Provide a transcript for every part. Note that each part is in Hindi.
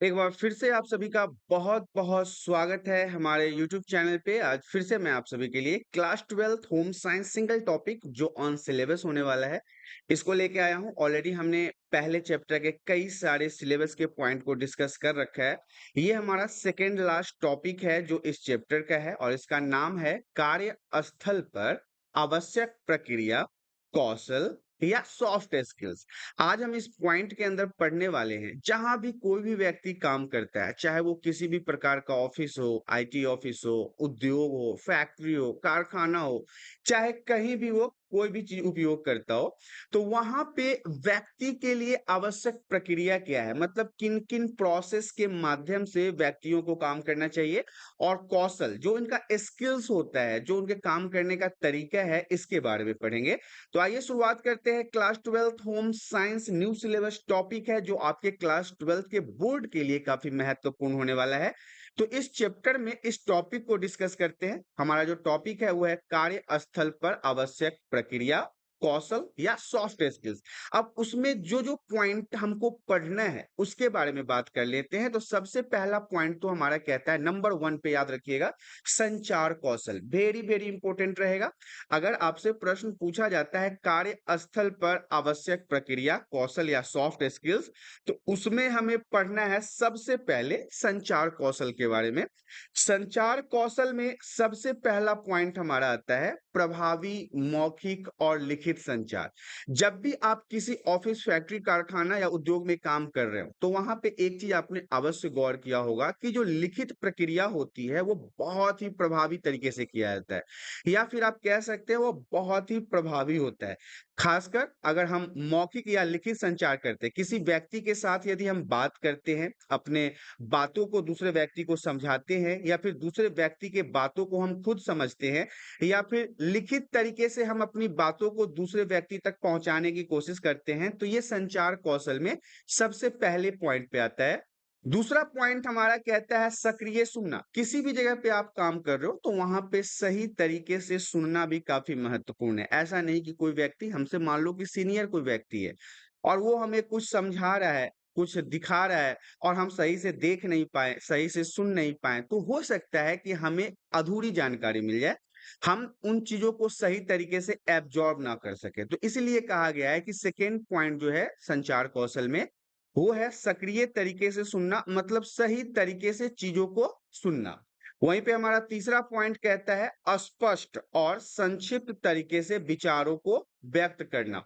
एक बार फिर से आप सभी का बहुत-बहुत स्वागत है हमारे यूट्यूब चैनल पे। आज फिर से मैं आप सभी के लिए class 12th home science single topic जो ऑन सिलेबस होने वाला है, इसको लेके आया हूँ। ऑलरेडी हमने पहले चैप्टर के कई सारे सिलेबस के पॉइंट को डिस्कस कर रखा है। ये हमारा सेकंड लास्ट टॉपिक है जो इस चैप्टर का है और इसका नाम है कार्यस्थल पर आवश्यक प्रक्रिया, कौशल या सॉफ्ट स्किल्स। आज हम इस पॉइंट के अंदर पढ़ने वाले हैं जहां भी कोई भी व्यक्ति काम करता है, चाहे वो किसी भी प्रकार का ऑफिस हो, आईटी ऑफिस हो, उद्योग हो, फैक्ट्री हो, कारखाना हो, चाहे कहीं भी वो कोई भी चीज उपयोग करता हो, तो वहां पे व्यक्ति के लिए आवश्यक प्रक्रिया क्या है, मतलब किन किन प्रोसेस के माध्यम से व्यक्तियों को काम करना चाहिए और कौशल जो इनका स्किल्स होता है, जो उनके काम करने का तरीका है, इसके बारे में पढ़ेंगे। तो आइए शुरुआत करते हैं। Class 12th home science new syllabus topic है जो आपके क्लास 12th के बोर्ड के लिए काफी महत्वपूर्ण होने वाला है। तो इस चैप्टर में इस टॉपिक को डिस्कस करते हैं। हमारा जो टॉपिक है वो है कार्यस्थल पर आवश्यक प्रक्रिया, कौशल या सॉफ्ट स्किल्स। अब उसमें जो जो पॉइंट हमको पढ़ना है उसके बारे में बात कर लेते हैं। तो सबसे पहला पॉइंट तो हमारा कहता है, नंबर 1 पे याद रखिएगा, संचार कौशल। वेरी वेरी इंपॉर्टेंट रहेगा। अगर आपसे प्रश्न पूछा जाता है कार्यस्थल पर आवश्यक प्रक्रिया, कौशल या सॉफ्ट स्किल्स, तो उसमें हमें पढ़ना है सबसे पहले संचार कौशल के बारे में। संचार कौशल में सबसे पहला पॉइंट हमारा आता है प्रभावी मौखिक और लिखित संचार। जब भी आप किसी ऑफिस, फैक्ट्री, कारखाना या उद्योग में काम कर रहे हो, तो वहां पे एक चीज आपने अवश्य गौर किया होगा कि जो लिखित प्रक्रिया होती है वो बहुत ही प्रभावी तरीके से किया जाता है, या फिर आप कह सकते हैं वो बहुत ही प्रभावी होता है। खासकर अगर हम मौखिक या लिखित संचार करते हैं, किसी व्यक्ति के साथ यदि हम बात करते हैं, अपने बातों को दूसरे व्यक्ति को समझाते हैं, या फिर दूसरे व्यक्ति के बातों को हम खुद समझते हैं, या फिर लिखित तरीके से हम अपनी बातों को दूसरे व्यक्ति तक पहुंचाने की कोशिश करते हैं, तो ये संचार कौशल में सबसे पहले पॉइंट पे आता है। दूसरा पॉइंट हमारा कहता है सक्रिय सुनना। किसी भी जगह पे आप काम कर रहे हो तो वहां पे सही तरीके से सुनना भी काफी महत्वपूर्ण है। ऐसा नहीं कि कोई व्यक्ति हमसे, मान लो कि सीनियर कोई व्यक्ति है और वो हमें कुछ समझा रहा है, कुछ दिखा रहा है और हम सही से देख नहीं पाए, सही से सुन नहीं पाए, तो हो सकता है कि हमें अधूरी जानकारी मिल जाए, हम उन चीजों को सही तरीके से एब्जॉर्ब ना कर सके। तो इसलिए कहा गया है कि सेकेंड पॉइंट जो है संचार कौशल में, वो है सक्रिय तरीके से सुनना, मतलब सही तरीके से चीजों को सुनना। वहीं पे हमारा तीसरा पॉइंट कहता है स्पष्ट और संक्षिप्त तरीके से विचारों को व्यक्त करना।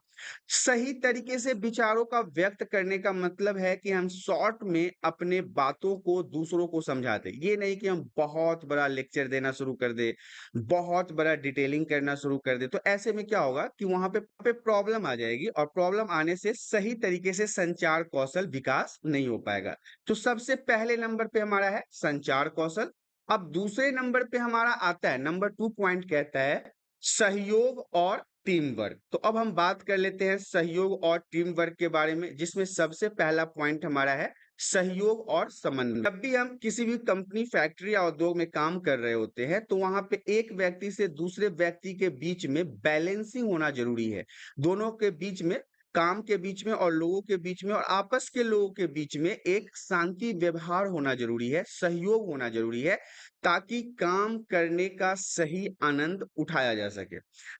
सही तरीके से विचारों का व्यक्त करने का मतलब है कि हम शॉर्ट में अपने बातों को दूसरों को समझा दें। ये नहीं कि हम बहुत बड़ा लेक्चर देना शुरू कर दे, बहुत बड़ा डिटेलिंग करना शुरू कर दे। तो ऐसे में क्या होगा कि वहां पे प्रॉब्लम आ जाएगी और प्रॉब्लम आने से सही तरीके से संचार कौशल विकास नहीं हो पाएगा। तो सबसे पहले नंबर पे हमारा है संचार कौशल। अब दूसरे नंबर पे हमारा आता है, नंबर 2 पॉइंट कहता है सहयोग और टीम वर्क। तो अब हम बात कर लेते हैं सहयोग और टीम वर्क के बारे में, जिसमें सबसे पहला पॉइंट हमारा है सहयोग और समन्वय। जब भी हम किसी भी कंपनी, फैक्ट्री या उद्योग में काम कर रहे होते हैं, तो वहां पे एक व्यक्ति से दूसरे व्यक्ति के बीच में बैलेंसिंग होना जरूरी है। दोनों के बीच में, काम के बीच में और लोगों के बीच में और आपस के लोगों के बीच में एक शांति व्यवहार होना जरूरी है, सहयोग होना जरूरी है, ताकि काम करने का सही आनंद उठाया जा सके।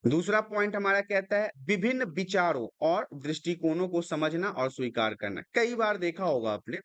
दूसरा पॉइंट हमारा कहता है विभिन्न विचारों और दृष्टिकोणों को समझना और स्वीकार करना। कई बार देखा होगा आपने,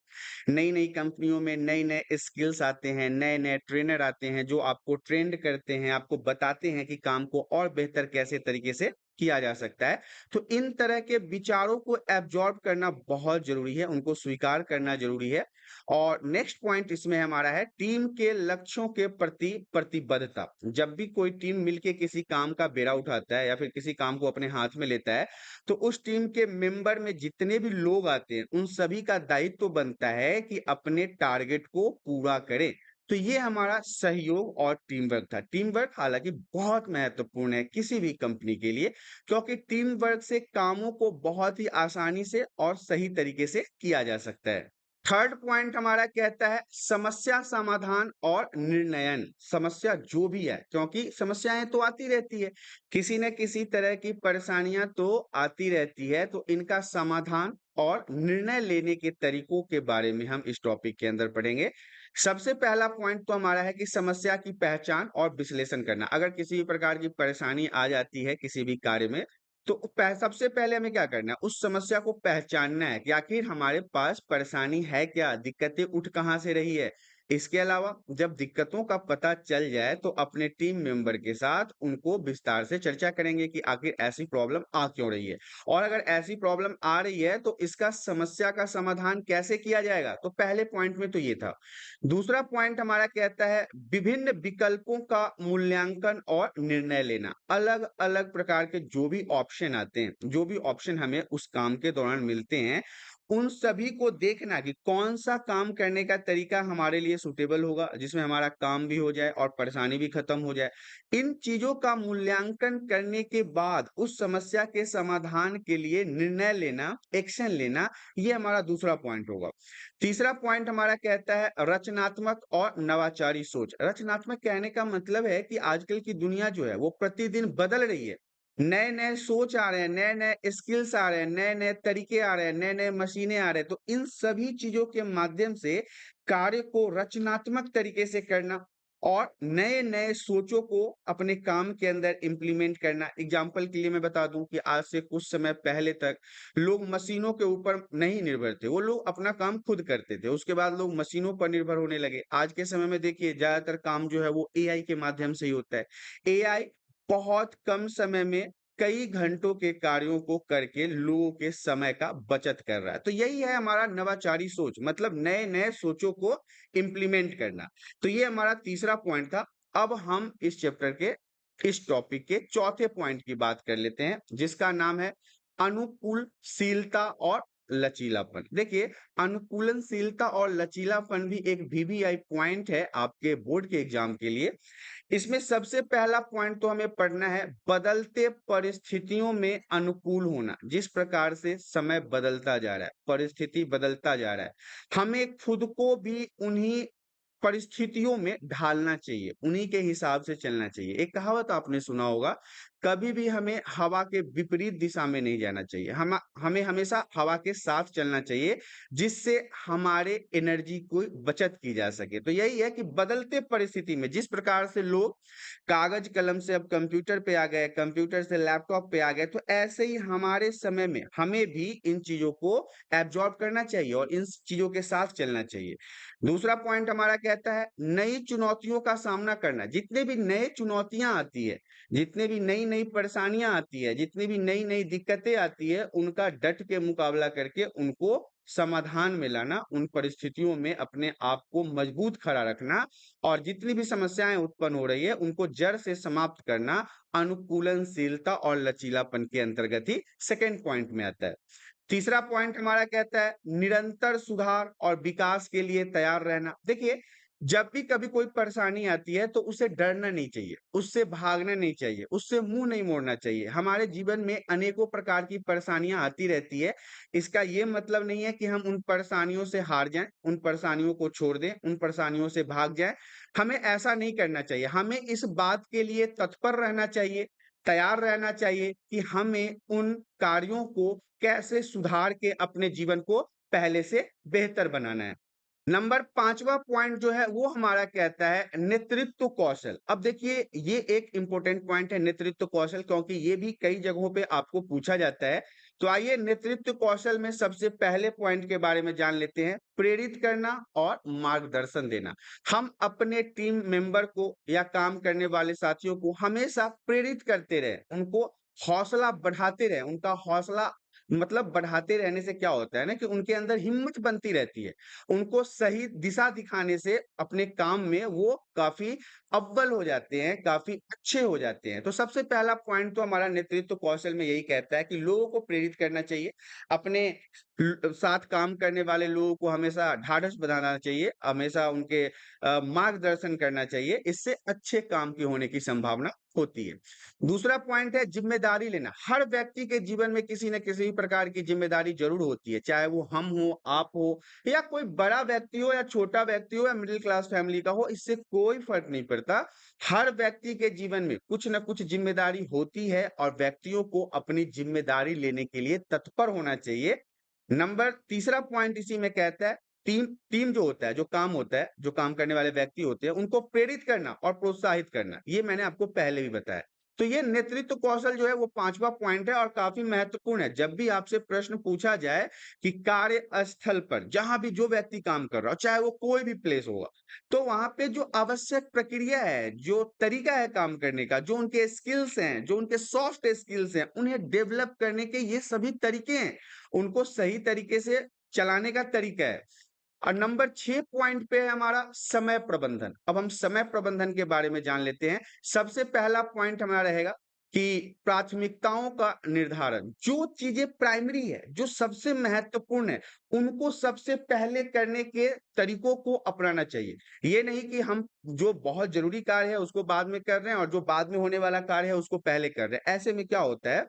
नई नई कंपनियों में नए नए स्किल्स आते हैं, नए नए ट्रेनर आते हैं जो आपको ट्रेंड करते हैं, आपको बताते हैं कि काम को और बेहतर कैसे तरीके से किया जा सकता है। तो इन तरह के विचारों को एब्जॉर्ब करना बहुत जरूरी है, उनको स्वीकार करना जरूरी है। और नेक्स्ट पॉइंट इसमें हमारा है टीम के लक्ष्यों के प्रति प्रतिबद्धता। जब भी कोई टीम मिलके किसी काम का बेड़ा उठाता है या फिर किसी काम को अपने हाथ में लेता है, तो उस टीम के मेंबर में जितने भी लोग आते हैं उन सभी का दायित्व तो बनता है कि अपने टारगेट को पूरा करें। तो ये हमारा सहयोग और टीम वर्क था। टीम वर्क हालांकि बहुत महत्वपूर्ण है किसी भी कंपनी के लिए, क्योंकि टीम वर्क से कामों को बहुत ही आसानी से और सही तरीके से किया जा सकता है। थर्ड पॉइंट हमारा कहता है समस्या समाधान और निर्णयन। समस्या जो भी है, क्योंकि समस्याएं तो आती रहती है, किसी न किसी तरह की परेशानियां तो आती रहती है, तो इनका समाधान और निर्णय लेने के तरीकों के बारे में हम इस टॉपिक के अंदर पढ़ेंगे। सबसे पहला पॉइंट तो हमारा है कि समस्या की पहचान और विश्लेषण करना। अगर किसी भी प्रकार की परेशानी आ जाती है किसी भी कार्य में, तो सबसे पहले हमें क्या करना है, उस समस्या को पहचानना है कि आखिर हमारे पास परेशानी है क्या, दिक्कतें उठ कहाँ से रही है। इसके अलावा जब दिक्कतों का पता चल जाए तो अपने टीम मेंबर के साथ उनको विस्तार से चर्चा करेंगे कि आखिर ऐसी प्रॉब्लम आ क्यों रही है, और अगर ऐसी प्रॉब्लम आ रही है तो इसका समस्या का समाधान कैसे किया जाएगा। तो पहले पॉइंट में तो ये था। दूसरा पॉइंट हमारा कहता है विभिन्न विकल्पों का मूल्यांकन और निर्णय लेना। अलग अलग प्रकार के जो भी ऑप्शन आते हैं, जो भी ऑप्शन हमें उस काम के दौरान मिलते हैं, उन सभी को देखना कि कौन सा काम करने का तरीका हमारे लिए सुटेबल होगा, जिसमें हमारा काम भी हो जाए और परेशानी भी खत्म हो जाए। इन चीजों का मूल्यांकन करने के बाद उस समस्या के समाधान के लिए निर्णय लेना, एक्शन लेना, ये हमारा दूसरा पॉइंट होगा। तीसरा पॉइंट हमारा कहता है रचनात्मक और नवाचारी सोच। रचनात्मक कहने का मतलब है कि आजकल की दुनिया जो है वो प्रतिदिन बदल रही है। नए नए सोच आ रहे हैं, नए नए स्किल्स आ रहे हैं, नए नए तरीके आ रहे हैं, नए नए मशीनें आ रहे हैं। तो इन सभी चीजों के माध्यम से कार्य को रचनात्मक तरीके से करना और नए नए सोचों को अपने काम के अंदर इम्प्लीमेंट करना। एग्जाम्पल के लिए मैं बता दूं कि आज से कुछ समय पहले तक लोग मशीनों के ऊपर नहीं निर्भर थे, वो लोग अपना काम खुद करते थे। उसके बाद लोग मशीनों पर निर्भर होने लगे। आज के समय में देखिए ज्यादातर काम जो है वो एआई के माध्यम से ही होता है। एआई बहुत कम समय में कई घंटों के कार्यों को करके लोगों के समय का बचत कर रहा है। तो यही है हमारा नवाचारी सोच, मतलब नए नए सोचों को इम्प्लीमेंट करना। तो ये हमारा तीसरा पॉइंट था। अब हम इस चैप्टर के, इस टॉपिक के चौथे पॉइंट की बात कर लेते हैं, जिसका नाम है अनुकूलशीलता और लचीलापन। देखिए, अनुकूलनशीलता और लचीलापन भी एक वीवीआई पॉइंट है आपके बोर्ड के एग्जाम के लिए। इसमें सबसे पहला पॉइंट तो हमें पढ़ना है बदलते परिस्थितियों में अनुकूल होना। जिस प्रकार से समय बदलता जा रहा है, परिस्थिति बदलता जा रहा है, हमें खुद को भी उन्हीं परिस्थितियों में ढालना चाहिए, उन्हीं के हिसाब से चलना चाहिए। एक कहावत आपने सुना होगा, कभी भी हमें हवा के विपरीत दिशा में नहीं जाना चाहिए, हमें हमेशा हवा के साथ चलना चाहिए, जिससे हमारे एनर्जी को बचत की जा सके। तो यही है कि बदलते परिस्थिति में जिस प्रकार से लोग कागज कलम से अब कंप्यूटर पे आ गए, कंप्यूटर से लैपटॉप पे आ गए, तो ऐसे ही हमारे समय में हमें भी इन चीजों को एब्जॉर्ब करना चाहिए और इन चीजों के साथ चलना चाहिए। दूसरा पॉइंट हमारा कहता है नई चुनौतियों का सामना करना। जितने भी नए चुनौतियां आती है, जितने भी नई नई परेशानियां आती है, जितनी भी नई नई दिक्कतें आती है, उनका डट के मुकाबला करके उनको समाधान में लाना, उन परिस्थितियों में अपने आप को मजबूत खड़ा रखना, और जितनी भी समस्याएं उत्पन्न हो रही है उनको जड़ से समाप्त करना, अनुकूलनशीलता और लचीलापन के अंतर्गत ही सेकेंड पॉइंट में आता है। तीसरा पॉइंट हमारा कहता है निरंतर सुधार और विकास के लिए तैयार रहना। देखिए, जब भी कभी कोई परेशानी आती है तो उसे डरना नहीं चाहिए, उससे भागना नहीं चाहिए, उससे मुंह नहीं मोड़ना चाहिए। हमारे जीवन में अनेकों प्रकार की परेशानियां आती रहती है। इसका ये मतलब नहीं है कि हम उन परेशानियों से हार जाएं, उन परेशानियों को छोड़ दें, उन परेशानियों से भाग जाएं। हमें ऐसा नहीं करना चाहिए। हमें इस बात के लिए तत्पर रहना चाहिए, तैयार रहना चाहिए कि हमें उन कार्यों को कैसे सुधार के अपने जीवन को पहले से बेहतर बनाना है। नंबर 5वां पॉइंट जो है वो हमारा कहता है नेतृत्व कौशल। अब देखिए, ये एक इंपॉर्टेंट पॉइंट है नेतृत्व कौशल, क्योंकि ये भी कई जगहों पे आपको पूछा जाता है। तो आइए नेतृत्व कौशल में सबसे पहले पॉइंट के बारे में जान लेते हैं, प्रेरित करना और मार्गदर्शन देना। हम अपने टीम मेंबर को या काम करने वाले साथियों को हमेशा प्रेरित करते रहे, उनको हौसला बढ़ाते रहे। उनका हौसला मतलब बढ़ाते रहने से क्या होता है ना, कि उनके अंदर हिम्मत बनती रहती है। उनको सही दिशा दिखाने से अपने काम में वो काफ़ी अव्वल हो जाते हैं, काफ़ी अच्छे हो जाते हैं। तो सबसे पहला पॉइंट तो हमारा नेतृत्व कौशल में यही कहता है कि लोगों को प्रेरित करना चाहिए, अपने साथ काम करने वाले लोगों को हमेशा ढाढ़स बंधाना चाहिए, हमेशा उनके मार्गदर्शन करना चाहिए, इससे अच्छे काम के होने की संभावना होती है। दूसरा पॉइंट है ज़िम्मेदारी लेना। हर व्यक्ति के जीवन में किसी न किसी प्रकार की ज़िम्मेदारी ज़रूर होती है, चाहे वो हम हो, आप हो या कोई बड़ा व्यक्ति हो या छोटा व्यक्ति हो या मिडिल क्लास फैमिली का हो, इससे कोई फ़र्क नहीं पड़ता। हर व्यक्ति के जीवन में कुछ न कुछ ज़िम्मेदारी होती है और व्यक्तियों को अपनी ज़िम्मेदारी लेने के लिए तत्पर होना चाहिए। नंबर तीसरा पॉइंट इसी में कहता है टीम टीम जो होता है, जो काम होता है, जो काम करने वाले व्यक्ति होते हैं, उनको प्रेरित करना और प्रोत्साहित करना। ये मैंने आपको पहले भी बताया। तो ये नेतृत्व कौशल जो है वो 5वां पॉइंट है और काफ़ी महत्वपूर्ण है। जब भी आपसे प्रश्न पूछा जाए कि कार्यस्थल पर जहाँ भी जो व्यक्ति काम कर रहा हो, चाहे वो कोई भी प्लेस होगा, तो वहाँ पे जो आवश्यक प्रक्रिया है, जो तरीका है काम करने का, जो उनके स्किल्स हैं, जो उनके सॉफ्ट स्किल्स हैं, उन्हें डेवलप करने के ये सभी तरीके हैं। उनको सही तरीके से चलाने का तरीका है। और नंबर 6 पॉइंट पे है हमारा समय प्रबंधन। अब हम समय प्रबंधन के बारे में जान लेते हैं। सबसे पहला पॉइंट हमारा रहेगा कि प्राथमिकताओं का निर्धारण। जो चीज़ें प्राइमरी है, जो सबसे महत्वपूर्ण है, उनको सबसे पहले करने के तरीकों को अपनाना चाहिए। ये नहीं कि हम जो बहुत ज़रूरी कार्य है उसको बाद में कर रहे हैं और जो बाद में होने वाला कार्य है उसको पहले कर रहे हैं। ऐसे में क्या होता है,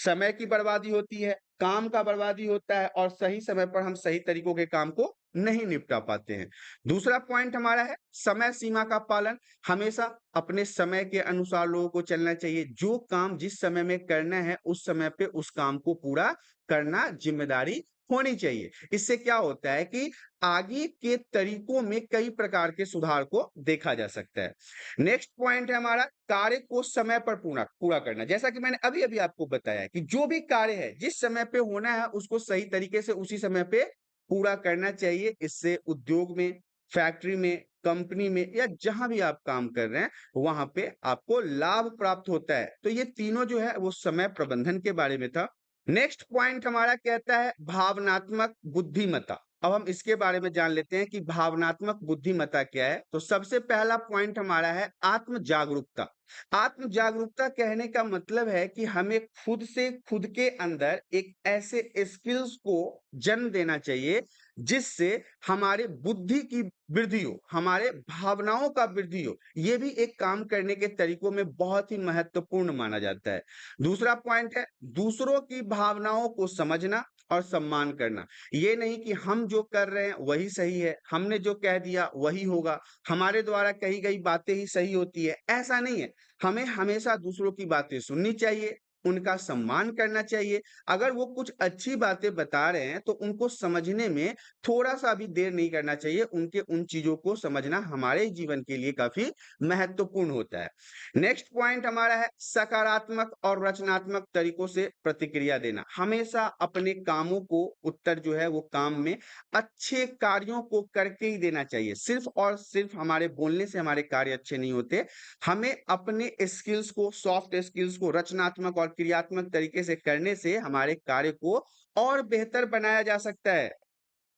समय की बर्बादी होती है, काम का बर्बादी होता है और सही समय पर हम सही तरीकों के काम को नहीं निपटा पाते हैं। दूसरा पॉइंट हमारा है समय सीमा का पालन। हमेशा अपने समय के अनुसार लोगों को चलना चाहिए। जो काम जिस समय में करना है, उस समय पे उस काम को पूरा करना ज़िम्मेदारी होनी चाहिए। इससे क्या होता है कि आगे के तरीकों में कई प्रकार के सुधार को देखा जा सकता है। नेक्स्ट पॉइंट है हमारा कार्य को समय पर पूरा पूरा करना। जैसा कि मैंने अभी-अभी आपको बताया कि जो भी कार्य है, जिस समय पे होना है, उसको सही तरीके से उसी समय पे पूरा करना चाहिए। इससे उद्योग में, फैक्ट्री में, कंपनी में या जहाँ भी आप काम कर रहे हैं, वहाँ पे आपको लाभ प्राप्त होता है। तो ये तीनों जो है वो समय प्रबंधन के बारे में था। नेक्स्ट पॉइंट हमारा कहता है भावनात्मक बुद्धिमत्ता। अब हम इसके बारे में जान लेते हैं कि भावनात्मक बुद्धिमत्ता क्या है। तो सबसे पहला पॉइंट हमारा है आत्म जागरूकता। आत्म जागरूकता कहने का मतलब है कि हमें खुद से खुद के अंदर एक ऐसे स्किल्स को जन्म देना चाहिए जिससे हमारे बुद्धि की वृद्धि हो, हमारे भावनाओं का वृद्धि हो। ये भी एक काम करने के तरीकों में बहुत ही महत्वपूर्ण माना जाता है। दूसरा पॉइंट है दूसरों की भावनाओं को समझना और सम्मान करना। ये नहीं कि हम जो कर रहे हैं वही सही है, हमने जो कह दिया वही होगा, हमारे द्वारा कही गई बातें ही सही होती है, ऐसा नहीं है। हमें हमेशा दूसरों की बातें सुननी चाहिए, उनका सम्मान करना चाहिए। अगर वो कुछ अच्छी बातें बता रहे हैं तो उनको समझने में थोड़ा-सा भी देर नहीं करना चाहिए। उनके उन चीज़ों को समझना हमारे जीवन के लिए काफ़ी महत्वपूर्ण होता है। नेक्स्ट पॉइंट हमारा है सकारात्मक और रचनात्मक तरीकों से प्रतिक्रिया देना। हमेशा अपने कामों को उत्तर जो है वो काम में अच्छे कार्यों को करके ही देना चाहिए। सिर्फ़ और सिर्फ़ हमारे बोलने से हमारे कार्य अच्छे नहीं होते। हमें अपने स्किल्स को, सॉफ्ट स्किल्स को रचनात्मक और क्रियात्मक तरीके से करने से हमारे कार्य को और बेहतर बनाया जा सकता है।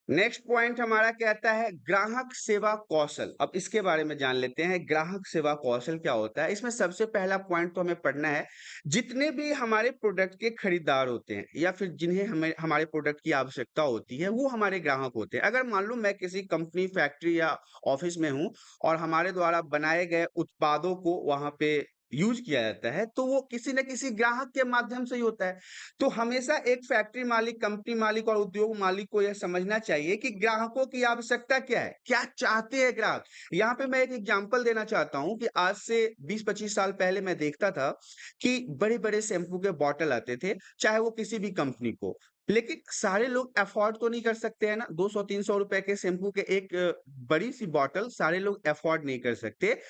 नेक्स्ट पॉइंट हमारा कहता है ग्राहक सेवा कौशल। अब इसके बारे में जान लेते हैं ग्राहक सेवा कौशल क्या होता है। इसमें सबसे पहला पॉइंट तो हमें पढ़ना है, जितने भी हमारे प्रोडक्ट के खरीदार होते हैं या फिर जिन्हें हमें हमारे प्रोडक्ट की आवश्यकता होती है, वो हमारे ग्राहक होते हैं। अगर मान लो मैं किसी कंपनी, फैक्ट्री या ऑफिस में हूँ और हमारे द्वारा बनाए गए उत्पादों को वहाँ पे यूज़ किया जाता है, तो वो किसी न किसी ग्राहक के माध्यम से ही होता है। तो हमेशा एक फैक्ट्री मालिक, कंपनी मालिक और उद्योग मालिक को यह समझना चाहिए कि ग्राहकों की आवश्यकता क्या है? क्या चाहते हैं ग्राहक? यहाँ पे मैं एक एग्जांपल देना चाहता हूँ कि आज से 20-25 साल पहले मैं देखता था कि बड़े-बड़े शैम्पू के बॉटल आते थे, चाहे वो किसी भी कंपनी को। लेकिन सारे लोग अफ़ोर्ड तो नहीं कर सकते हैं ना, 200-300 रुपए के शैम्पू के एक बड़ी-सी बॉटल सारे लोग अफ़ोर्ड नहीं कर सकते।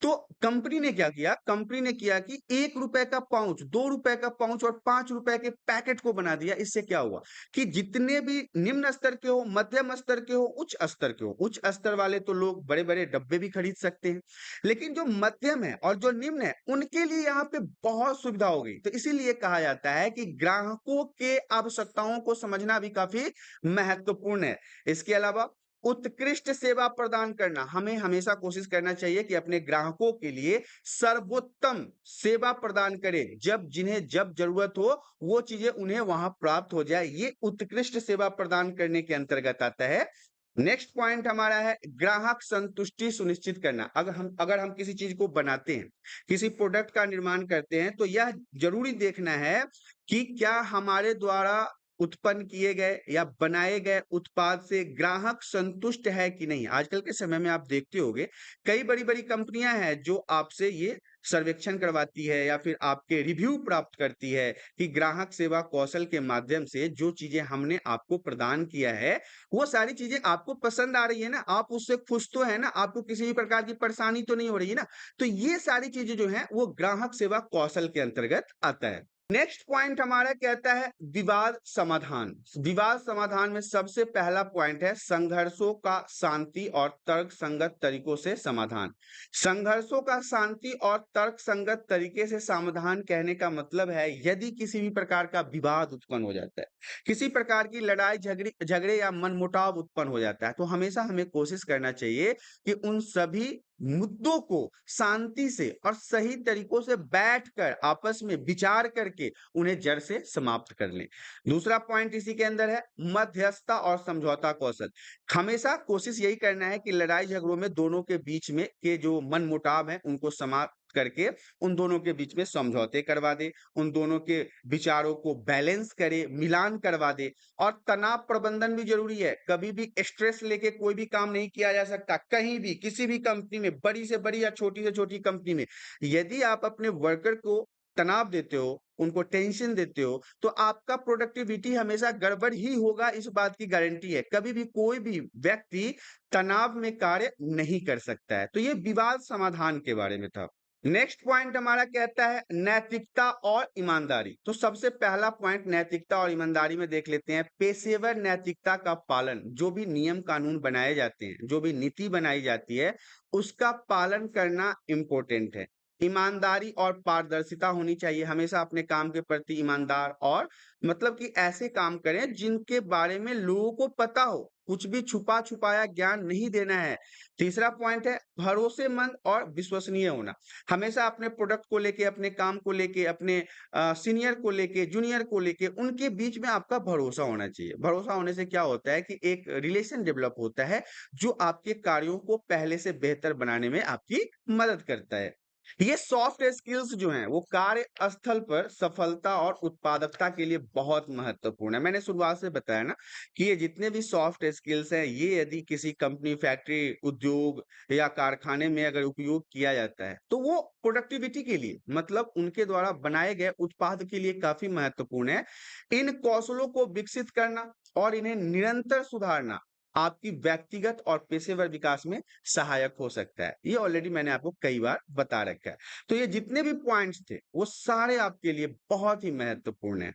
तो कंपनी ने क्या किया? कंपनी ने किया कि ₹1 का पाउच, ₹2 का पाउच और ₹5 के पैकेट को बना दिया। इससे क्या हुआ कि जितने भी निम्न स्तर के हो, मध्यम स्तर के हो, उच्च स्तर के हो, उच्च स्तर वाले तो लोग बड़े-बड़े डब्बे भी खरीद सकते हैं। लेकिन जो मध्यम है और जो निम्न है, उनके लिए यहाँ पे बहुत सुविधा हो गई। तो इसीलिए कहा जाता है कि ग्राहकों के आवश्यकताओं को समझना भी काफ़ी महत्वपूर्ण है। इसके अलावा उत्कृष्ट सेवा प्रदान करना, हमें हमेशा कोशिश करना चाहिए कि अपने ग्राहकों के लिए सर्वोत्तम सेवा प्रदान करें। जिन्हें जब जरूरत हो वो चीजें उन्हें वहां प्राप्त हो जाए, ये उत्कृष्ट सेवा प्रदान करने के अंतर्गत आता है। नेक्स्ट पॉइंट हमारा है ग्राहक संतुष्टि सुनिश्चित करना। अगर हम किसी चीज को बनाते हैं, किसी प्रोडक्ट का निर्माण करते हैं, तो यह जरूरी देखना है कि क्या हमारे द्वारा उत्पन्न किए गए या बनाए गए उत्पाद से ग्राहक संतुष्ट है कि नहीं। आजकल के समय में आप देखते होंगे कई बड़ी-बड़ी कंपनियां हैं जो आपसे ये सर्वेक्षण करवाती है या फिर आपके रिव्यू प्राप्त करती है कि ग्राहक सेवा कौशल के माध्यम से जो चीजें हमने आपको प्रदान किया है वो सारी चीजें आपको पसंद आ रही है ना, आप उससे खुश तो है ना, आपको किसी भी प्रकार की परेशानी तो नहीं हो रही है ना। तो ये सारी चीजें जो हैं वो ग्राहक सेवा कौशल के अंतर्गत आता है। नेक्स्ट पॉइंट हमारा कहता है विवाद समाधान। विवाद समाधान में सबसे पहला पॉइंट है संघर्षों का शांति और तर्क संगत तरीकों से समाधान। संघर्षों का शांति और तर्क संगत तरीके से समाधान कहने का मतलब है यदि किसी भी प्रकार का विवाद उत्पन्न हो जाता है, किसी प्रकार की लड़ाई झगड़े झगड़े या मनमुटाव उत्पन्न हो जाता है, तो हमेशा हमें कोशिश करना चाहिए कि उन सभी मुद्दों को शांति से और सही तरीकों से बैठकर आपस में विचार करके उन्हें जड़ से समाप्त कर लें। दूसरा पॉइंट इसी के अंदर है मध्यस्थता और समझौता कौशल। हमेशा कोशिश यही करना है कि लड़ाई झगड़ों में दोनों के बीच में के जो मनमुटाव है उनको समाप्त करके उन दोनों के बीच में समझौते करवा दे, उन दोनों के विचारों को बैलेंस करे, मिलान करवा दे। और तनाव प्रबंधन भी जरूरी है। कभी भी स्ट्रेस लेके कोई भी काम नहीं किया जा सकता, कहीं भी किसी भी कंपनी में, बड़ी से बड़ी या छोटी से छोटी कंपनी में। यदि आप अपने वर्कर को तनाव देते हो, उनको टेंशन देते हो, तो आपका प्रोडक्टिविटी हमेशा गड़बड़ ही होगा, इस बात की गारंटी है। कभी भी कोई भी व्यक्ति तनाव में कार्य नहीं कर सकता है। तो ये विवाद समाधान के बारे में था। नेक्स्ट पॉइंट हमारा कहता है नैतिकता और ईमानदारी। तो सबसे पहला पॉइंट नैतिकता और ईमानदारी में देख लेते हैं। पेशेवर नैतिकता का पालन, जो भी नियम कानून बनाए जाते हैं, जो भी नीति बनाई जाती है, उसका पालन करना इंपॉर्टेंट है। ईमानदारी और पारदर्शिता होनी चाहिए। हमेशा अपने काम के प्रति ईमानदार और मतलब कि ऐसे काम करें जिनके बारे में लोगों को पता हो, कुछ भी छुपा छुपाया ज्ञान नहीं देना है। तीसरा पॉइंट है भरोसेमंद और विश्वसनीय होना। हमेशा अपने प्रोडक्ट को लेके, अपने काम को लेके, अपने सीनियर को लेके, जूनियर को लेके, उनके बीच में आपका भरोसा होना चाहिए। भरोसा होने से क्या होता है कि एक रिलेशन डेवलप होता है जो आपके कार्यों को पहले से बेहतर बनाने में आपकी मदद करता है। ये सॉफ्ट स्किल्स जो हैं वो कार्य स्थल पर सफलता और उत्पादकता के लिए बहुत महत्वपूर्ण है। मैंने शुरुआत से बताया ना कि ये जितने भी सॉफ्ट स्किल्स हैं ये यदि किसी कंपनी, फैक्ट्री, उद्योग या कारखाने में अगर उपयोग किया जाता है तो वो प्रोडक्टिविटी के लिए, मतलब उनके द्वारा बनाए गए उत्पाद के लिए काफी महत्वपूर्ण है। इन कौशलों को विकसित करना और इन्हें निरंतर सुधारना आपकी व्यक्तिगत और पेशेवर विकास में सहायक हो सकता है। ये ऑलरेडी मैंने आपको कई बार बता रखा है। तो ये जितने भी पॉइंट्स थे वो सारे आपके लिए बहुत ही महत्वपूर्ण है।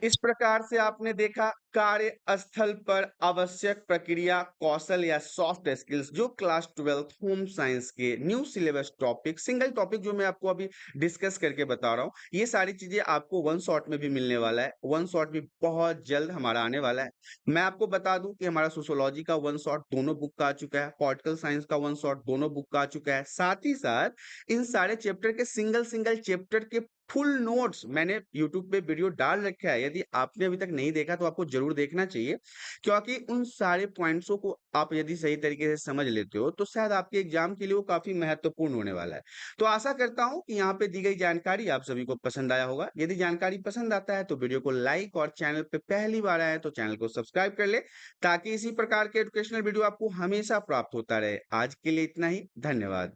इस प्रकार से आपने देखा कार्य स्थल पर आवश्यक प्रक्रिया, कौशल या सॉफ्ट स्किल्स जो क्लास 12 होम साइंस के new syllabus topic, single topic जो मैं आपको अभी डिस्कस करके बता रहा हूँ, ये सारी चीजें आपको वन शॉट में भी मिलने वाला है। वन शॉट भी बहुत जल्द हमारा आने वाला है। मैं आपको बता दूं कि हमारा सोशियोलॉजी का वन शॉट दोनों बुक का आ चुका है, पॉलिटिकल साइंस का वन शॉट दोनों बुक का आ चुका है। साथ ही साथ इन सारे चैप्टर के सिंगल सिंगल चैप्टर के फुल नोट्स मैंने यूट्यूब पे वीडियो डाल रखा है। यदि आपने अभी तक नहीं देखा तो आपको जरूर देखना चाहिए, क्योंकि उन सारे पॉइंट्सों को आप यदि सही तरीके से समझ लेते हो तो शायद आपके एग्जाम के लिए वो काफी महत्वपूर्ण होने वाला है। तो आशा करता हूं कि यहाँ पे दी गई जानकारी आप सभी को पसंद आया होगा। यदि जानकारी पसंद आता है तो वीडियो को लाइक और चैनल पे पहली बार आए तो चैनल को सब्सक्राइब कर ले, ताकि इसी प्रकार के एजुकेशनल वीडियो आपको हमेशा प्राप्त होता रहे। आज के लिए इतना ही, धन्यवाद।